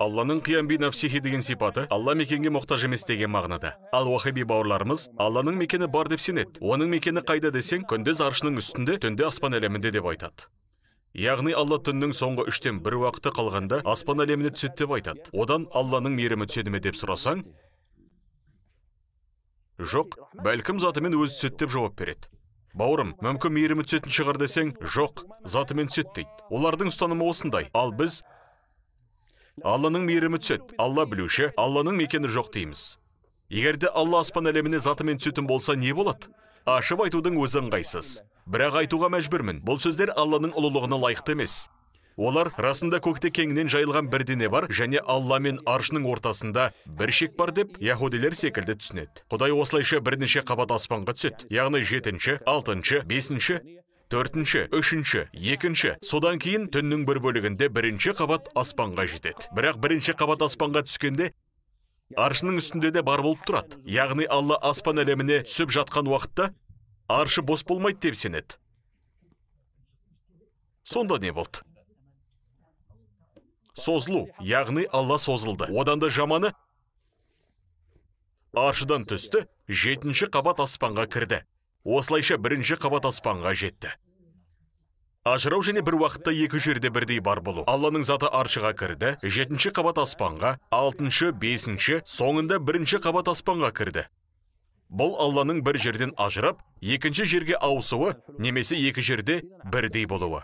Алланың қиян би нафсихи деген сипаты Алла мекенге мұқтаж емес деген мағынада. Ал уахаби бауырларымыз Алланың мекені бар деп сенеді. Оның мекені қайда десең, күндіз аршының үстінде, түнде аспан әлемінде деп айтады. Яғни Алла түннің соңғы 3-тен 1 уақыты қалғанда аспан әлеміне түседі деп айтады. Одан Алланың мейірімі түседі ме деп сұрасаң, жоқ, бәлкім затымен өзі түседі деп жауап береді. Бауырым, мүмкін мейірімі түсетін шығар десең, жоқ, затымен түседі дейді. Олардың ұстанымы осындай. Ал біз Алланың мейірімі түседі, Алла білуші, Алланың мекені жоқ дейміз. Егерде Алла аспан әлеміне затымен түсетін болса не болады? Ашып айтудың өзі ыңғайсыз. Бірақ айтуға мәжбүрмін. Бұл сөздер Алланың ұлылығына лайықты емес. Олар расында көкте кеңінен жайылған бір дене бар, және Алла мен аршының ортасында бір шек бар деп яһудилер секілді түсінеді. Құдай осылайша бірнеше қабат аспанға түседі. Яғни 7-ші, 6-ші, 5-ші, 4-ші, 3-ші, 2-ші. Содан кейін түннің бір бөлігінде 1-ші қабат аспанға жетеді. Бірақ 1-ші қабат аспанға түскенде аршының үстінде де бар болып тұрады. Яғни Алла аспан әлеміне түсіп жатқан уақытта аршы бос болмайды деп сенеді. Сонда не болды? Созылу, яғни Алла созылды. Одан да жаманы аршыдан түсті, 7-ші қабат аспанға кірді. Осылайша 1-ші қабат аспанға жетті. Ажырау және бір уақытта екі жерде бірдей бар болу. Алланың заты аршыға кірді, 7-ші қабат аспанға, 6-ші, 5-ші, соңында 1-ші қабат аспанға кірді. Бұл Алланың бір жерден ажырап, екінші жерге ауысуы, немесе екі жерде бірдей болуы.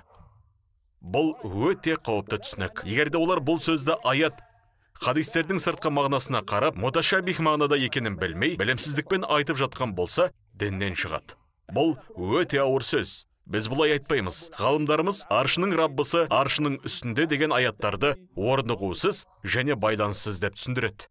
Бұл өте қауіпті түсінік. Егерде олар бұл сөзді аят, хадистердің сыртқы мағынасына қарап, муташабих мағынада екенін білмей, білімсіздікпен айтып жатқан болса, діннен шығады. Бұл өте ауыр сөз. Біз бұлай айтпаймыз. Ғалымдарымыз аршының Раббысы аршының үстінде деген аяттарды орнығусыз және байланыссыз деп түсіндіреді.